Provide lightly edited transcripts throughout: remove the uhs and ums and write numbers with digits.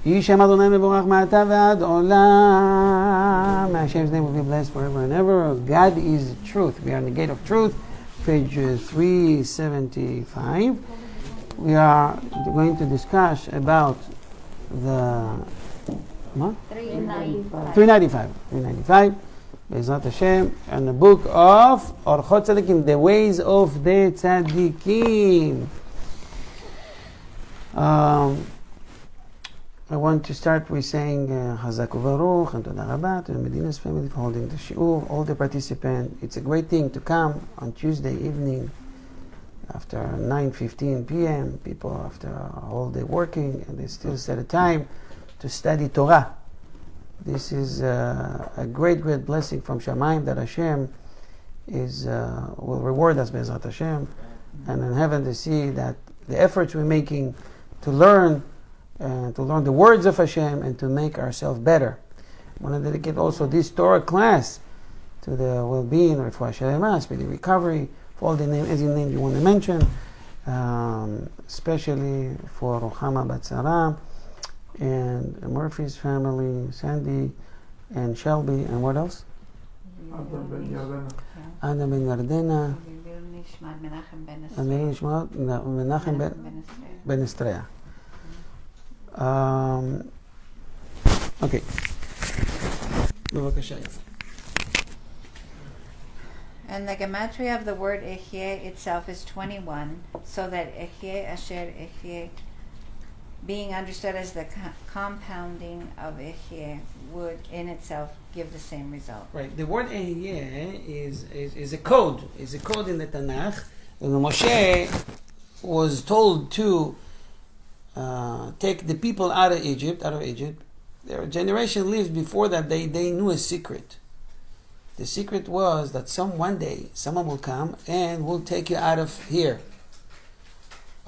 יהי שם אדוני מבורך מעתה ועד עולם. Hashem's name will be blessed forever and ever. God is truth. We are in the gate of truth, page 375. We are going to discuss about the 395. Bezrat Hashem, and the book of Orchot Tzadikim, the ways of the Tzadikim. I want to start with saying Chazak u'Baruch and Toda Rabba to the Medina's family for holding the shiur, all the participants. It's a great thing to come on Tuesday evening after 9:15 p.m. People after a whole day working, and they still set a time to study Torah. This is a great blessing from Shamayim that Hashem will reward us Bezrat Hashem, and in heaven to see that the efforts we're making to learn the words of Hashem and to make ourselves better. I want to dedicate also this Torah class to the well-being, refuah shelema, speedy recovery, for all the names, any names you want to mention, especially for Rohama Batzara and Murphy's family, Sandy and Shelby, and what else? Adam ben Yardena, Menachem ben Estrella. Okay. And the gematria of the word Ehyeh itself is 21, so that Ehyeh Asher Ehyeh, being understood as the compounding of Ehyeh, would in itself give the same result. Right. The word Ehyeh is a code. It's a code in the Tanakh. And Moshe was told to take the people out of Egypt. Their generation lived before that. They knew a secret. The secret was that one day someone will come and will take you out of here.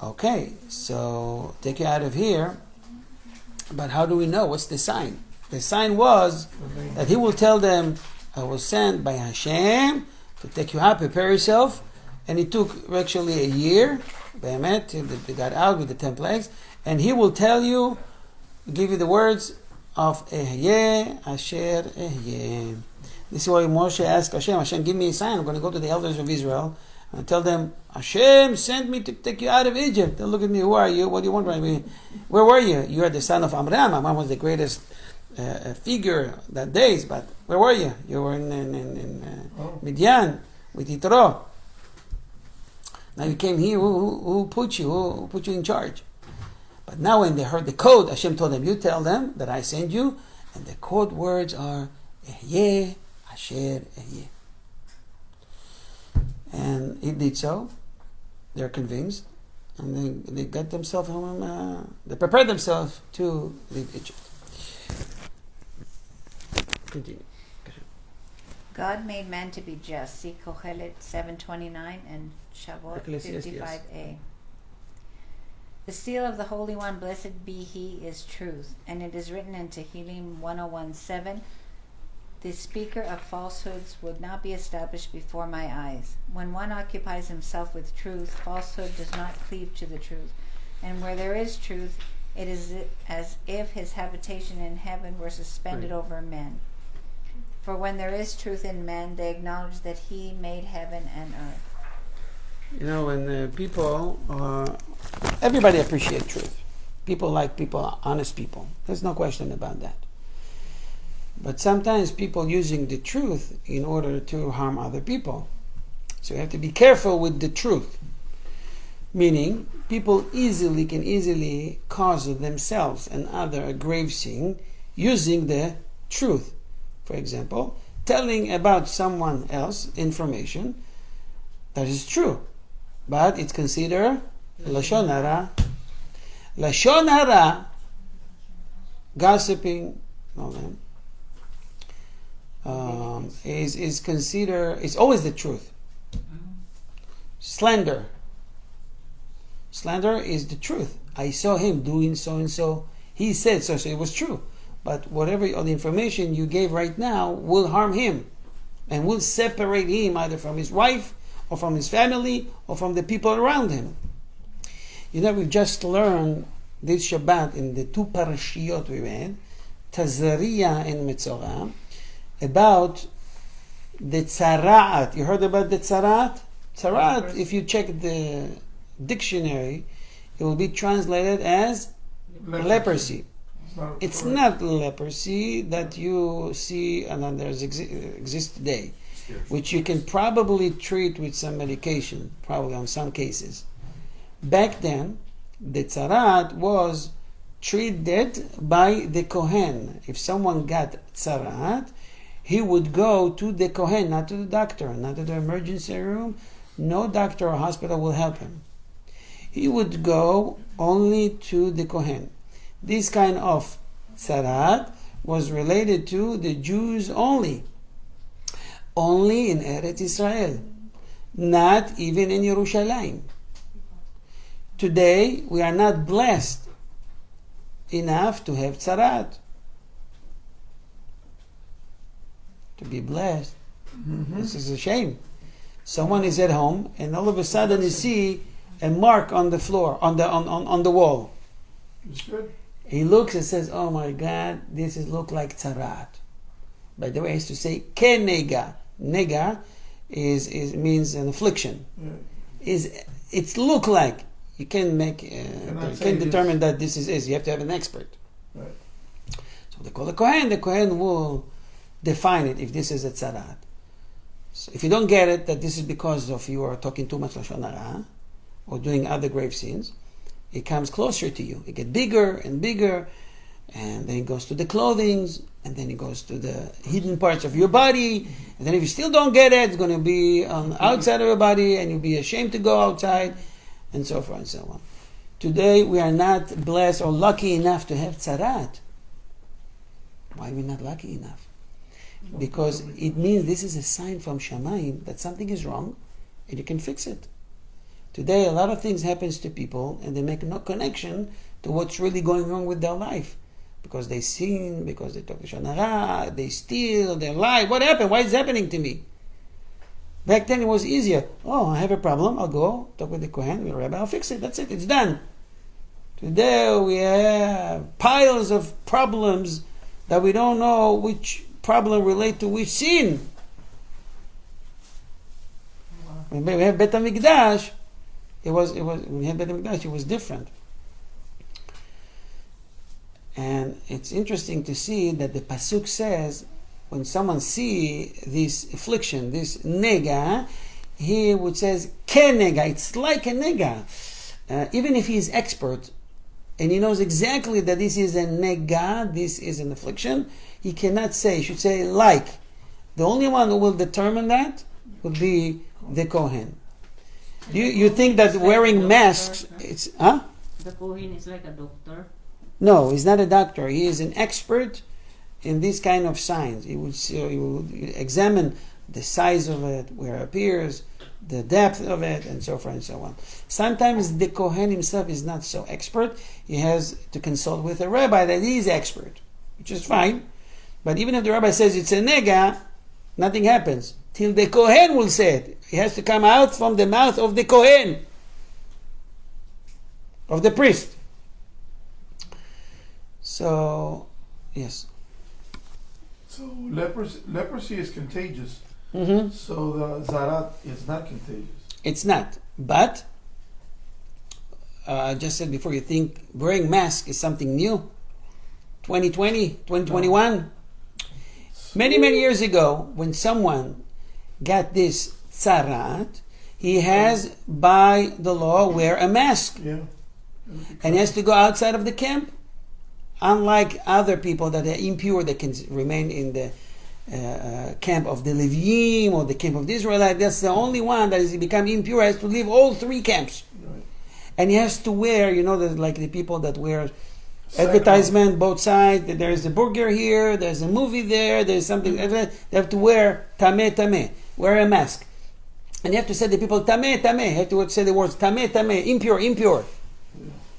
Okay, so take you out of here, but how do we know? What's the sign? The sign was that he will tell them, I was sent by Hashem to take you out, prepare yourself. And it took actually a year, till they got out with the 10 plagues. And he will tell you, give you the words of Ehyeh Asher Ehyeh. This is why Moshe asked Hashem, give me a sign. I'm going to go to the elders of Israel and tell them, Hashem sent me to take you out of Egypt. They'll look at me, who are you? What do you want from me? Where were you? You are the son of Amram. Amram was the greatest figure that days, but where were you? You were in Midian with Yitro. Now you came here, who put you? Who put you in charge? But now when they heard the code, Hashem told them, you tell them that I send you, and the code words are Ehyeh Asher Ehyeh. And he did so. They're convinced, and they got themselves home. They prepared themselves to leave Egypt. Continue. God made man to be just. See Kohelet 7:29 and Shavuot 55a. The seal of the Holy One, blessed be He, is truth, and it is written in Tehillim 101:7. The speaker of falsehoods would not be established before my eyes. When one occupies himself with truth, falsehood does not cleave to the truth. And where there is truth, it is as if his habitation in heaven were suspended over men. For when there is truth in men, they acknowledge that He made heaven and earth. You know, when people, everybody appreciates truth. People like people, honest people. There's no question about that. But sometimes people using the truth in order to harm other people. So you have to be careful with the truth. Meaning, people can easily cause themselves and other a grave sin using the truth. For example, telling about someone else information that is true, but it's considered Lashon Hara. Lashon Hara, gossiping, is considered, it's always the truth. Slander is the truth. I saw him doing so and so. He said so it was true. But whatever all the information you gave right now will harm him and will separate him either from his wife or from his family or from the people around him. You know, we've just learned this Shabbat in the two parashiyot we read, Tazariah and Metzorah, about the tzara'at. You heard about the tzara'at? Tzara'at, if you check the dictionary, it will be translated as leprosy. It's not leprosy that you see and then there's exist today, which you can probably treat with some medication, probably on some cases. Back then, the tzara'at was treated by the Kohen. If someone got tzara'at, he would go to the Kohen, not to the doctor, not to the emergency room. No doctor or hospital will help him. He would go only to the Kohen. This kind of tzara'at was related to the Jews only. Only in Eretz Israel. Not even in Yerushalayim. Today, we are not blessed enough to have tzara'at. To be blessed. This is a shame. Someone is at home and all of a sudden you see a mark on the floor, on the wall. It's good. He looks and says, "Oh my God, this look like tzara'at." By the way, I used to say kenega. Nega means an affliction. Yeah. It's look like. You can't make you can't determine that this is. You have to have an expert. Right. So they call the Kohen. The Kohen will define it if this is a tzara'at. So if you don't get it, that this is because of you are talking too much lashon hara or doing other grave sins, it comes closer to you. It gets bigger and bigger, and then it goes to the clothing, and then it goes to the hidden parts of your body, and then if you still don't get it, it's going to be on the outside of your body, and you'll be ashamed to go outside, and so forth and so on. Today, we are not blessed or lucky enough to have tzara'at. Why are we not lucky enough? Because it means this is a sign from Shamayim that something is wrong, and you can fix it. Today, a lot of things happens to people, and they make no connection to what's really going wrong with their life. Because they sin, because they talk to lashon hara, they steal, they lie. What happened? Why is it happening to me? Back then it was easier. Oh, I have a problem. I'll go talk with the Kohen, with the Rabbi. I'll fix it. That's it. It's done. Today we have piles of problems that we don't know which problem relate to which sin. When we have Bet HaMikdash, when we had Bet HaMikdash, it was different. And it's interesting to see that the pasuk says, when someone see this affliction, this nega, he would says kenega. It's like a nega. Even if he is expert and he knows exactly that this is a nega, this is an affliction, he cannot say. He should say like. The only one who will determine that would be the Kohen. You think that wearing masks, it's The Kohen is like a doctor. No, he's not a doctor. He is an expert in this kind of signs. He will examine the size of it, where it appears, the depth of it, and so forth and so on. Sometimes the Kohen himself is not so expert. He has to consult with a rabbi that is expert, which is fine. But even if the rabbi says it's a nega, nothing happens till the Kohen will say it. It has to come out from the mouth of the Kohen, of the priest. So, yes. So leprosy is contagious. Mm-hmm. So the zarat is not contagious. It's not. But, I just said before, you think wearing mask is something new? 2020, 2021? No. Many years ago, when someone got this tzara'at, he has, by the law, wear a mask. Yeah. And he has to go outside of the camp. Unlike other people that are impure, that can remain in the camp of the Leviim or the camp of the Israelites, that's the only one that has become impure, has to leave all three camps. Right. And he has to wear, like the people that wear advertisement both sides, there's a burger here, there's a movie there, there's something, they have to wear tameh, wear a mask. And you have to say the people tameh, you have to say the words tameh, impure. Yeah.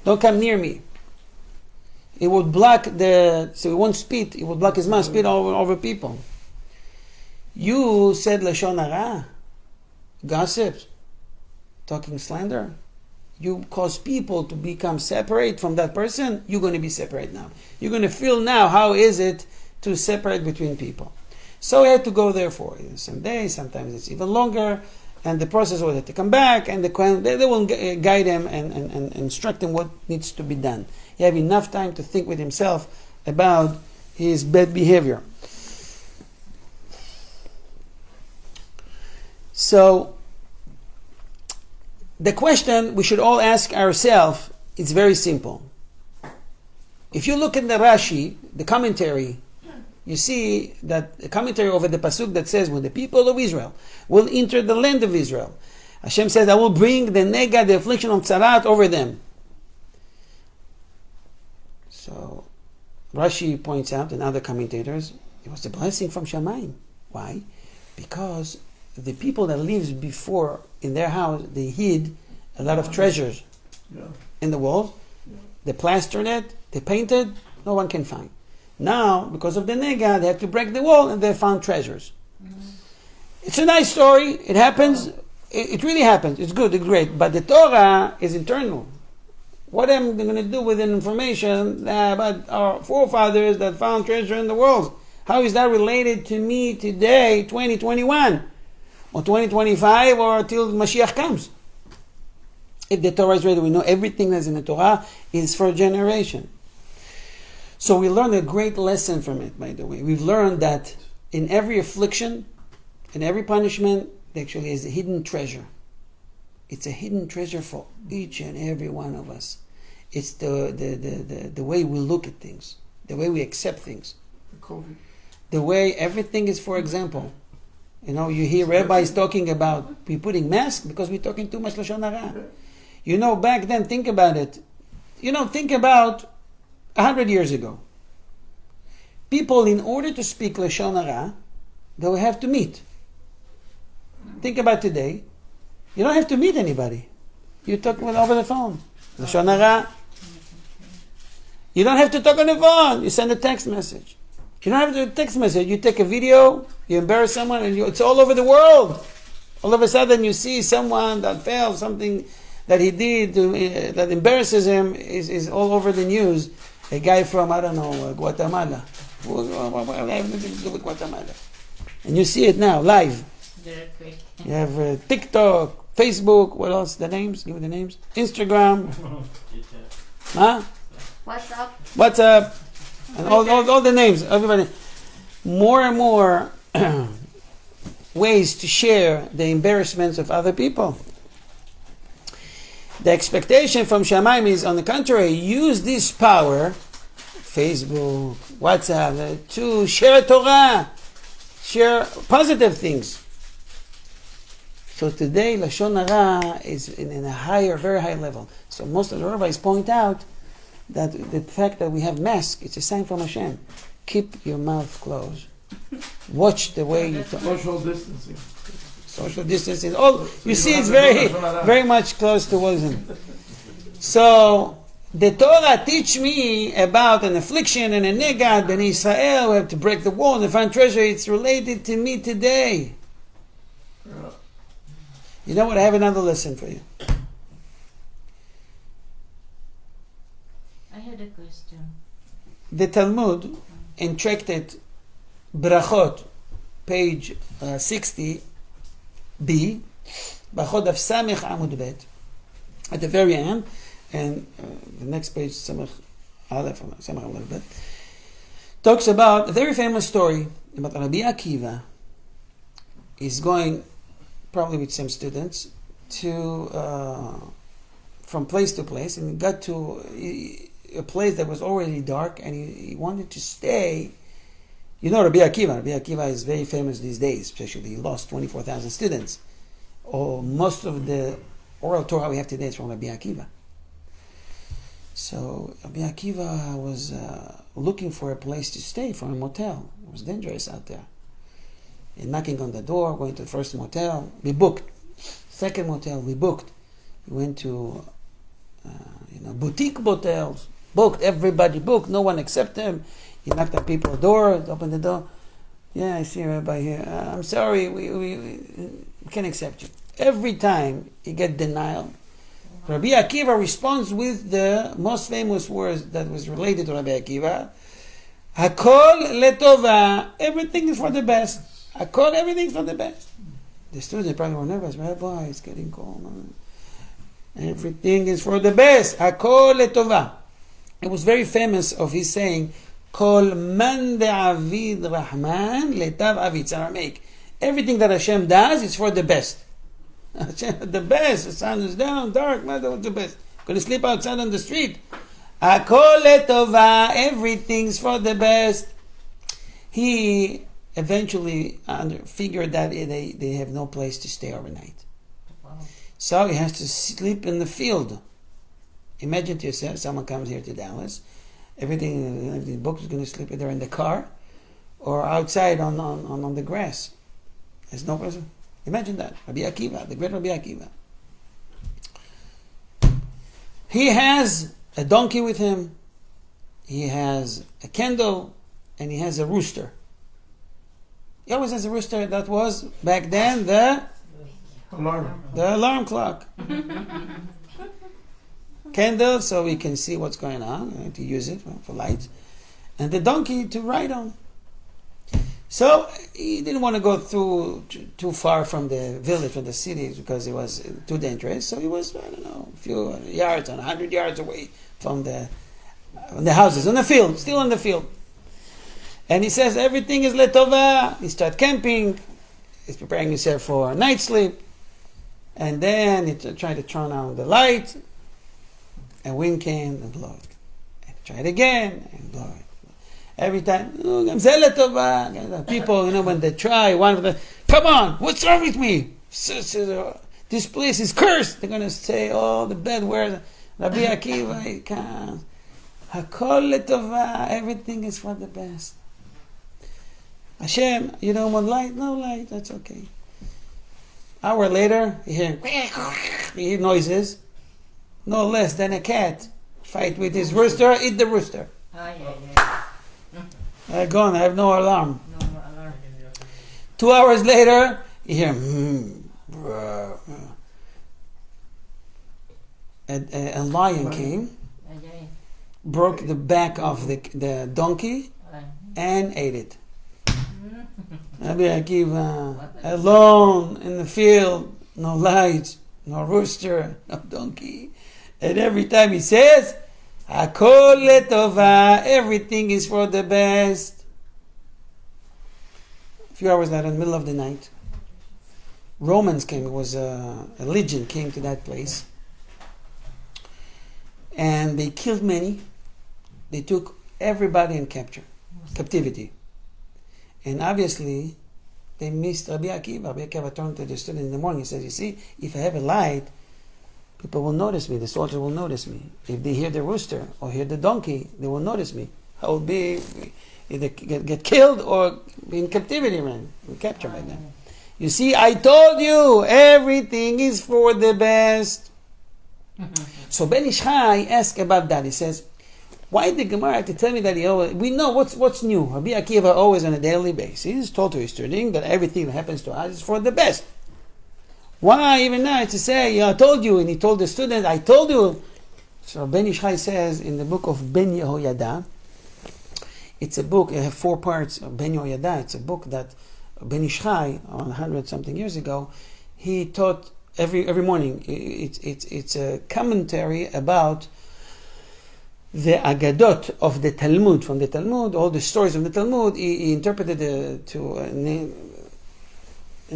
Don't come near me. It would block so he won't spit. It would block his mouth, spit over people. You said lashon hara, gossip, talking slander. you cause people to become separate from that person, you're going to be separate now. You're going to feel now how is it to separate between people. So we had to go there for some days, sometimes it's even longer, and the process was to come back, and they will guide him and instruct him what needs to be done. He have enough time to think with himself about his bad behavior. So the question we should all ask ourselves is very simple. If you look at the Rashi, the commentary, you see that the commentary over the pasuk that says, when the people of Israel will enter the land of Israel, Hashem says, I will bring the nega, the affliction of tzarat, over them. So Rashi points out, and other commentators, it was a blessing from Shamayim. Why? Because the people that lived before in their house, they hid a lot of treasures in the walls. They plastered it, they painted, no one can find. Now, because of the nega, they have to break the wall and they found treasures. It's a nice story. It happens. It really happens. It's good, it's great. But the Torah is internal. What am I going to do with the information about our forefathers that found treasure in the world? How is that related to me today, 2021? Or 2025, or till Mashiach comes? If the Torah is ready, we know everything that's in the Torah is for a generation. So we learned a great lesson from it, by the way. We've learned that in every affliction, in every punishment, there actually is a hidden treasure. It's a hidden treasure for each and every one of us. It's the way we look at things, the way we accept things, the way everything is. For example, you hear rabbis talking about we putting masks because we're talking too much lashon hara. Back then, think about it. Think about 100 years ago. People, in order to speak lashon hara, they will have to meet. Think about today. You don't have to meet anybody. You talk over the phone. Lashon hara. You don't have to talk on the phone. You send a text message. You don't have to text message. You take a video. You embarrass someone, and it's all over the world. All of a sudden, you see someone that failed, something that he did that embarrasses him is all over the news. A guy from, Guatemala. I have nothing to do with Guatemala. And you see it now, live. You have TikTok, Facebook, what else? The names? Give me the names. Instagram. Huh? WhatsApp. And all the names. Everybody. More and more ways to share the embarrassments of other people. The expectation from Shamayim is, on the contrary, use this power, Facebook, WhatsApp, to share Torah, share positive things. So today, lashon hara is in a higher, very high level. So most of the rabbis point out that the fact that we have masks, it's a sign from Hashem. Keep your mouth closed. Watch the way you talk. Social distancing. All you see, it's very much close to wisdom. So the Torah teach me about an affliction and a negad in Israel. We have to break the wall and find treasure. It's related to me today. You know what? I have another lesson for you. I had a question. The Talmud in tractate Brachot, page 60b, Brachot of Samech Amud Bet, at the very end, and the next page, Samech Aleph, Samech Amud Bet, talks about a very famous story about Rabbi Akiva. He's going, probably with some students, to from place to place, and he got to a place that was already dark, and he wanted to stay. Rabbi Akiva is very famous these days, especially he lost 24,000 students. Most of the oral Torah we have today is from Rabbi Akiva. So Rabbi Akiva was looking for a place to stay, for a motel. It was dangerous out there. And knocking on the door, going to the first motel, we booked. Second motel, we booked. He went to boutique motels, booked, everybody booked, no one accepted him. He knocked on people's doors, opened the door. Yeah, I see a rabbi here. I'm sorry, we can't accept you. Every time he get denial, Rabbi Akiva responds with the most famous words that was related to Rabbi Akiva. Hakol letova. Everything is for the best. Hakol, everything is for the best. The students probably were nervous. Rabbi, it's getting cold. Everything is for the best. Hakol letova. It was very famous of his saying, Kol man de'avid rahman letav avid. It's Aramaic. Everything that Hashem does is for the best. Hashem, the best. The sun is down, dark. What's the best? Going to sleep outside on the street. Hakol letova. Everything's for the best. He eventually figured that they have no place to stay overnight. Wow. So he has to sleep in the field. Imagine to yourself, someone comes here to Dallas, the book is going to sleep either in the car or outside on the grass. There's no person. Imagine that. Rabbi Akiva, the great Rabbi Akiva. He has a donkey with him, he has a candle, and he has a rooster. He always has a rooster. That was, back then, the alarm clock. Candle, so we can see what's going on, to use it for light, and the donkey to ride on. So he didn't want to go too far from the village, from the city, because it was too dangerous. So he was, a few yards, 100 yards away from the houses, on the field, still on the field. And he says everything is letova. He starts camping. He's preparing himself for night sleep, and then he tried to turn on the light. And wind came and blew it. And try it again and blow it. Every time, people, when they try, one of them, come on, what's wrong with me? This place is cursed. They're going to say all the bad words. Rabbi Akiva, he comes. Hakol letova. Everything is for the best. Hashem, you don't want light? No light, that's okay. Hour later, you hear noises. No less than a cat fight with his rooster, eat the rooster. Gone, I have no alarm. No more alarm. 2 hours later, you hear a lion came, broke the back of the donkey, and ate it. Rabbi Akiva, alone in the field, no lights, no rooster, no donkey. And every time he says, Hakol letova, everything is for the best. A few hours later, in the middle of the night, Romans came. It was a legion came to that place. And they killed many. They took everybody in captivity. And obviously, they missed Rabbi Akiva. Rabbi Akiva turned to the student in the morning. He says, you see, if I have a light, people will notice me. The soldiers will notice me. If they hear the rooster or hear the donkey, they will notice me. I will be either get killed or be in captivity, man. Be captured by them. You see, I told you, everything is for the best. So Ben Ishai asked about that. He says, why did the Gemara have to tell me that we know what's new? Rabbi Akiva always on a daily basis told to his student that everything that happens to us is for the best. Why even now to say, I told you, and he told the student, I told you. So Ben Ishai says in the book of Ben Yehoyada, it's a book, it has 4 parts of Ben Yehoyada. It's a book that Ben Ishai, 100-something years ago, he taught every morning. It's a commentary about the Agadot of the Talmud. From the Talmud, all the stories of the Talmud, he interpreted in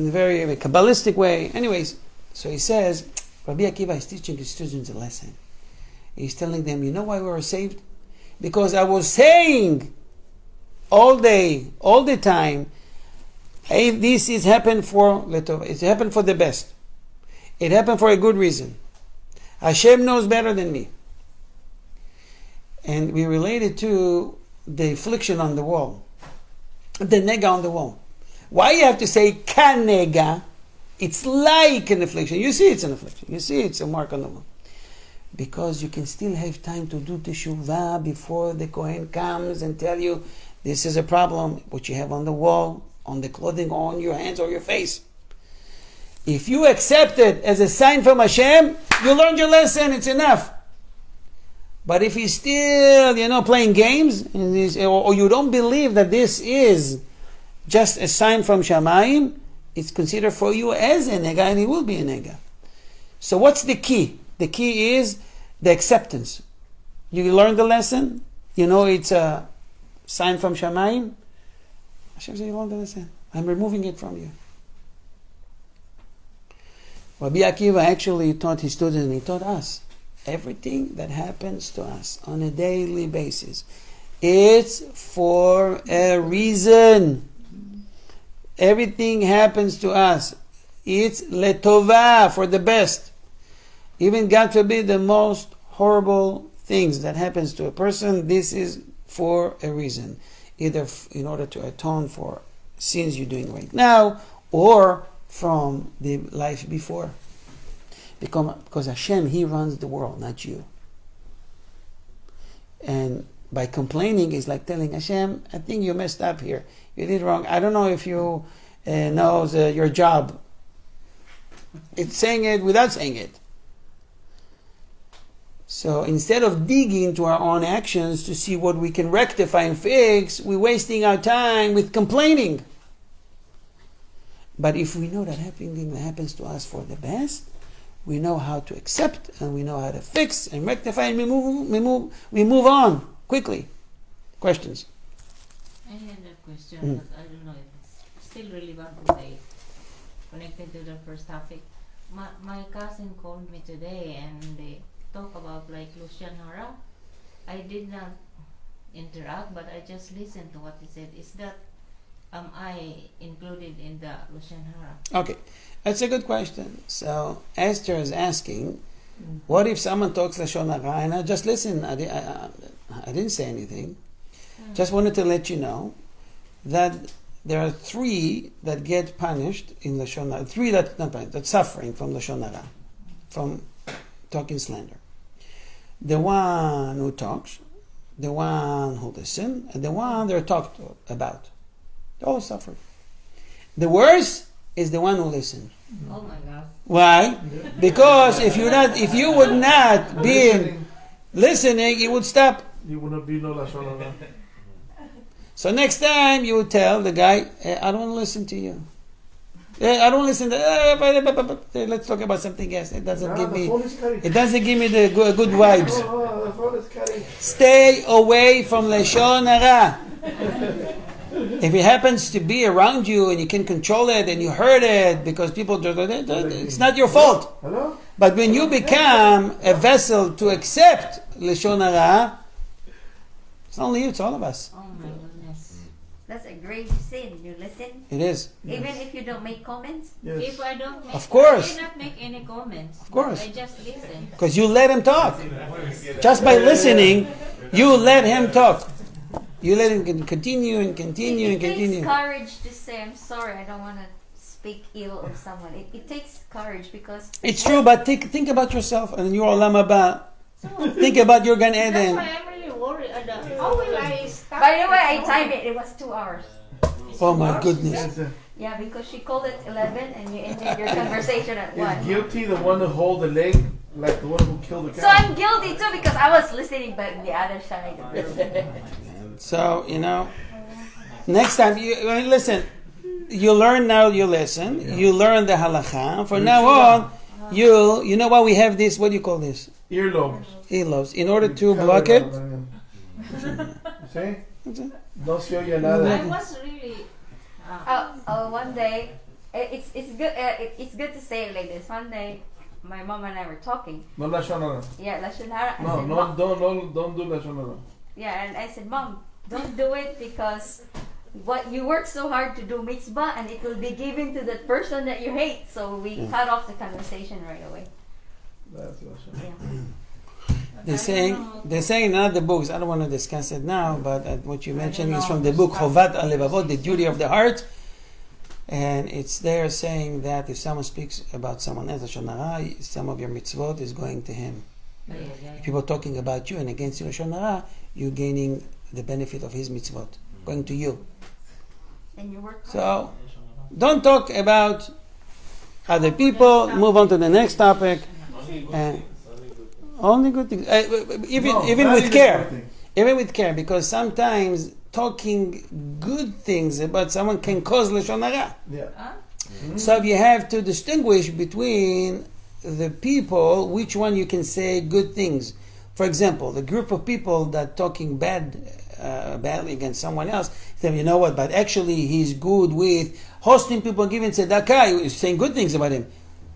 a very Kabbalistic way. Anyways, so he says, Rabbi Akiva is teaching his students a lesson. He's telling them, you know why we were saved? Because I was saying all day, all the time, hey, this is happened for it happened for the best. It happened for a good reason. Hashem knows better than me. And we relate it to the affliction on the wall, the nega on the wall. Why you have to say kanega? It's like an affliction. You see it's an affliction. You see it's a mark on the wall. Because you can still have time to do teshuvah before the Kohen comes and tell you this is a problem, what you have on the wall, on the clothing, or on your hands or your face. If you accept it as a sign from Hashem, you learned your lesson, it's enough. But if you're still, playing games, or you don't believe that this is just a sign from Shamayim, it's considered for you as a nega, and it will be a nega. So what's the key? The key is the acceptance. You learn the lesson, it's a sign from Shamayim. Hashem says, you learned the lesson. I'm removing it from you. Rabbi Akiva actually taught his students, and he taught us, everything that happens to us on a daily basis, it's for a reason. Everything happens to us. It's letova, for the best. Even God forbid the most horrible things that happens to a person, this is for a reason. Either in order to atone for sins you're doing right now, or from the life before. Because Hashem, He runs the world, not you. And by complaining is like telling Hashem, I think you messed up here. You did wrong. I don't know if you know your job. It's saying it without saying it. So instead of digging into our own actions to see what we can rectify and fix, we're wasting our time with complaining. But if we know that everything that happens to us for the best, we know how to accept, and we know how to fix and rectify, and we move on quickly. Questions? I had a question, but I don't know if it's still relevant today, connected to the first topic. My cousin called me today, and they talk about like Lucian Hara. I did not interact, but I just listened to what he said. Is that am I included in the Lucian Hara? Okay, that's a good question. So Esther is asking, what if someone talks Lashon Hara and I just listen? I didn't say anything. Just wanted to let you know that there are 3 that get punished in Lashon Hara. 3 that not punished, that's suffering from Lashon Hara, from talking slander. The one who talks, the one who listens, and the one they're talked about. They all suffer. The worst is the one who listens. Oh my God! Why? Because if you would not be listening, it would stop. You would not be no Lashon Hara. So next time you would tell the guy, I don't want to listen to you. I don't listen to. Let's talk about something else. It doesn't give me the good vibes. Stay away from Lashon Hara. If it happens to be around you and you can control it and you heard it because people do it, it's not your fault. But when you become a vessel to accept Lashon Hara, it's not only you, it's all of us. Oh my goodness! That's a grave sin. You listen, It is. even if you don't make comments. If I don't, Of course. I did not make any comments. Of course. I just listen. Because you let him talk. Just by listening, you let him talk. You let him continue and continue and It continue. takes courage to say, I'm sorry, I don't want to speak ill of someone. It takes courage because... It's true, but think about yourself and your Olam Haba. Think about your Gan That's Eden. why I'm really worried. How will I stop? By the way, I timed it. It was 2 hours. Oh my goodness. Yeah, because she called at 11 and you ended your conversation at 1. Is guilty the one who hold the leg, like the one who killed the cow? So I'm guilty too because I was listening but the other side. So, next time, listen, you learn now your lesson, you learn the halakha. From now on, you know why we have this, what do you call this? Earlobes. Earlobes. In order to block it. See? Don't show you nada. I was really. One day, it's good to say it like this. One day, my mom and I were talking. No Lashon Hara. Yeah, Lashon Hara. Don't do Lashon Hara. Yeah, and I said, Mom, don't do it because what you work so hard to do mitzvah and it will be given to the person that you hate. So we cut off the conversation right away. That's Lashon Hara. Yeah. They're saying in other books, I don't want to discuss it now, but what you mentioned is from the book Chovat Alevavot, the duty of the heart. And it's there saying that if someone speaks about someone else, Lashon Hara, some of your mitzvot is going to him. If people are talking about you and against you, Lashon Hara, you're gaining the benefit of his mitzvot, going to you. And you work hard. So, don't talk about other people, move on to the next topic. And only good things. Even with care. Even with care, because sometimes talking good things about someone can cause lashon hara. Yeah. So you have to distinguish between the people, which one you can say good things. For example, the group of people that talking badly against someone else, say, you know what, but actually he's good with hosting people, giving tzedakah, he's saying good things about him.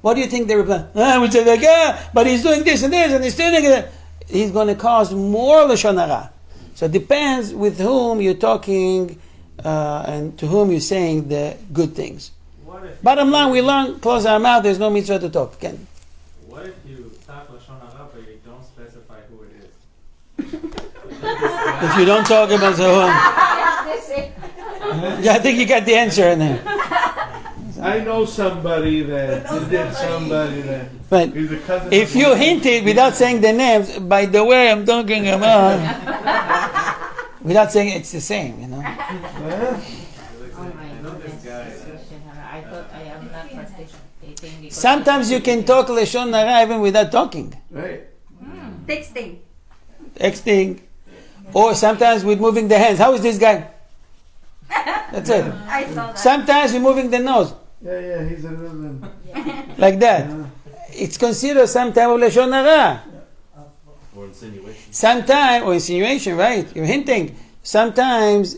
What do you think they reply? With tzedakah, but he's doing this and this, and he's doing that. He's going to cause more lashon hara. So it depends with whom you're talking and to whom you're saying the good things. Bottom line, we learn, close our mouth, there's no mitzvah to talk. Again. What if you talk lashon hara but you don't specify who it is? If you don't talk about the whom, yeah, I think you got the answer in there. I know somebody that did somebody that. But He's a cousin. if you hinted without saying the names, by the way, I'm talking about, without saying it's the same, you know. I know this guy. I thought I am not participating. because- Sometimes you can talk lashon hara even without talking, Right. texting, or sometimes with moving the hands. How is this guy? That's it. I saw that. Sometimes with moving the nose, Yeah, he's a little. like that. It's considered some type of lashon hara. Or insinuation. Sometimes, or insinuation, right? You're hinting. Sometimes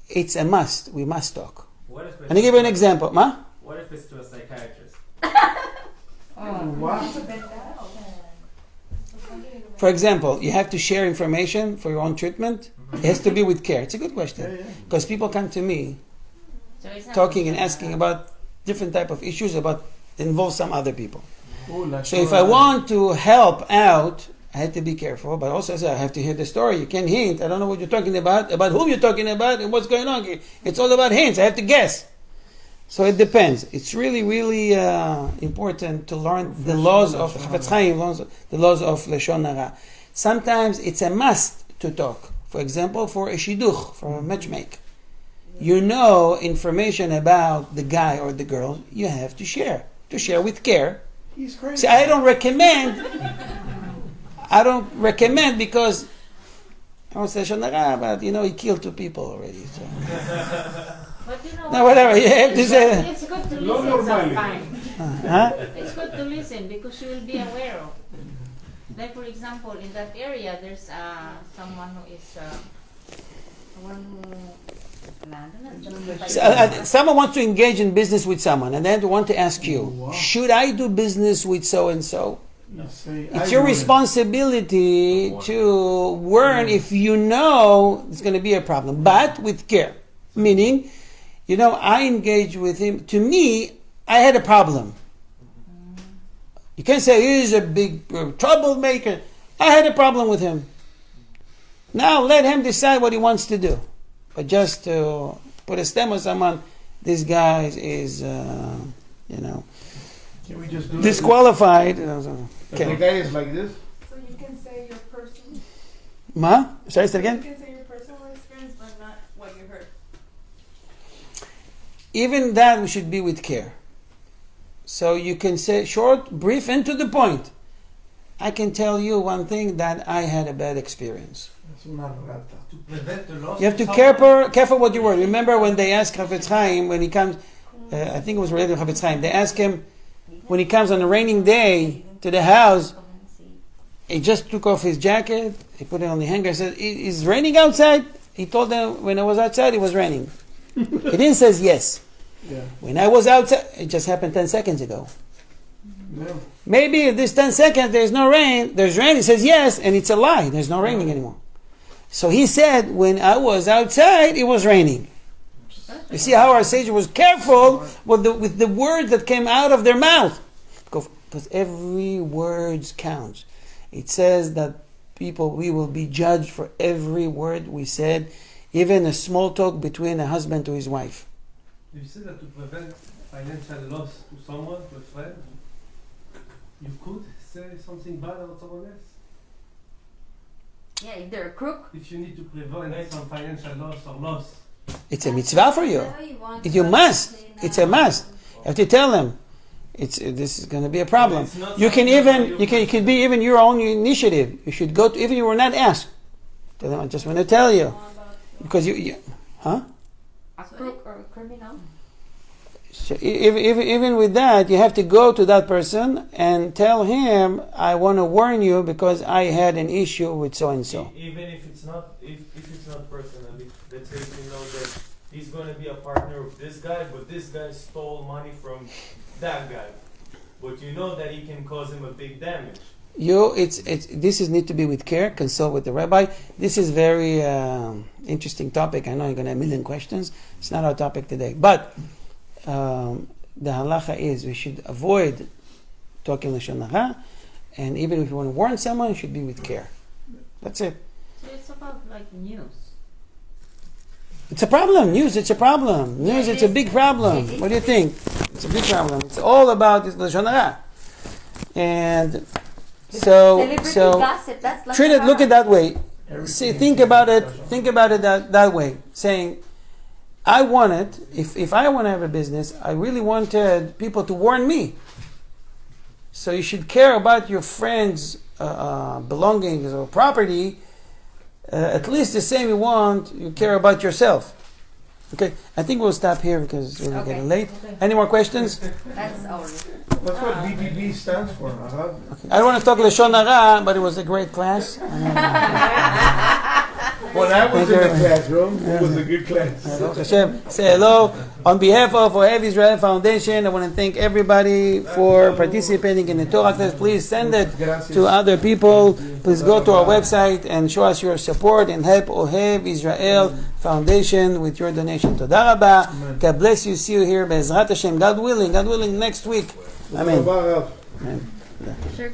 it's a must. We must talk. What if And I give you an example. Ma? What if it's to a psychiatrist? What? For example, you have to share information for your own treatment. It has to be with care. It's a good question. Because people come to me So it's not talking and lashon asking hara. about different type of issues about involve some other people. Oh, So if I want to help out, I have to be careful, but also I have to hear the story. You can't hint. I don't know what you're talking about whom you're talking about, and what's going on. It's all about hints. I have to guess. So it depends. It's really, really important to learn the laws of Chafetz Chaim, the laws of Lashon Hara. Sometimes it's a must to talk. For example, for a shidduch, for a matchmake. You know information about the guy or the girl, you have to share with care. He's crazy. See, I don't recommend because I won't say Lashon Hara, but he killed 2 people already. So. But you know, No, whatever. You have to say. it's good to No, listen normally. sometimes. Huh? It's good to listen because you will be aware of. Like for example, in that area, there's someone who is one who. So, someone wants to engage in business with someone, and then they want to ask you, Wow. should I do business with so and so? You say, It's I your do it. responsibility to warn if you know it's going to be a problem, but with care. Meaning, I engage with him. To me, I had a problem. You can't say he's a big troublemaker. I had a problem with him. Now let him decide what he wants to do. But just to put a stem on someone, this guy is, Can we just do disqualified. That? The Okay. guy is like this. So you can say your personal. Ma? Sorry, say it You again? can say your personal experience, but not what you heard. Even that we should be with care. So you can say short, brief, and to the point. I can tell you one thing that I had a bad experience. That's una rata. To prevent the loss. You have to of careful what you word. Remember when they asked Chafetz Chaim when he comes, I think it was related to Chafetz Chaim. They asked him when he comes on a raining day to the house. He just took off his jacket. He put it on the hanger. He said, "It's raining outside." He told them when I was outside, it was raining. He didn't say yes. Yeah. When I was outside, it just happened 10 seconds ago. Yeah. Maybe if this 10 seconds there's no rain, there's rain. He says yes, and it's a lie. There's no raining anymore. So he said, when I was outside, it was raining. You see how our sage was careful with the words that came out of their mouth. Because every word counts. It says that we will be judged for every word we said, even a small talk between a husband to his wife. You said that to prevent financial loss to someone, to a friend, you could say something bad about someone else. Yeah, if they're a crook. If you need to prevent some financial loss or loss. It's a mitzvah for you. You must. It's a must. You have to tell them. this is going to be a problem. It's not You can something even that you can be even your own initiative. You should go to, even you were not asked. Tell them, I just want to tell you because you huh? A crook or a criminal? So even with that, you have to go to that person and tell him, I want to warn you because I had an issue with so and so. Even if it's not personal, let's say you know that he's going to be a partner of this guy, but this guy stole money from that guy, but you know that he can cause him a big damage. This need to be with care. Consult with the rabbi. This is very interesting topic. I know you're going to have a million questions. It's not our topic today, but the halacha is we should avoid talking lashon hara, and even if you want to warn someone, it should be with care. That's it. So it's about like news. It's a problem. News. It's a problem. News. It's a big problem. What do you think? It's a big problem. It's all about this lashon hara, and so gossip, that's treat it. Look at it that way. See, think about it that way. Saying, I wanted, if I want to have a business, I really wanted people to warn me. So you should care about your friends' belongings or property, at least the same you care about yourself. Okay, I think we'll stop here because we're getting late. Okay. Any more questions? That's all. That's what BBB stands for, huh? I don't want to talk Lashon Hara, but it was a great class. When I was in the classroom, it was a good class. Hashem, say hello. On behalf of Ohev Israel Foundation, I want to thank everybody for participating in the Torah class. Please send it to other people. Please go to our website and show us your support and help Ohev Israel Foundation with your donation. Toda Rabba. God bless you. See you here. Be'ezrat Hashem. God willing, next week. Amen. Amen. Amen. Sure,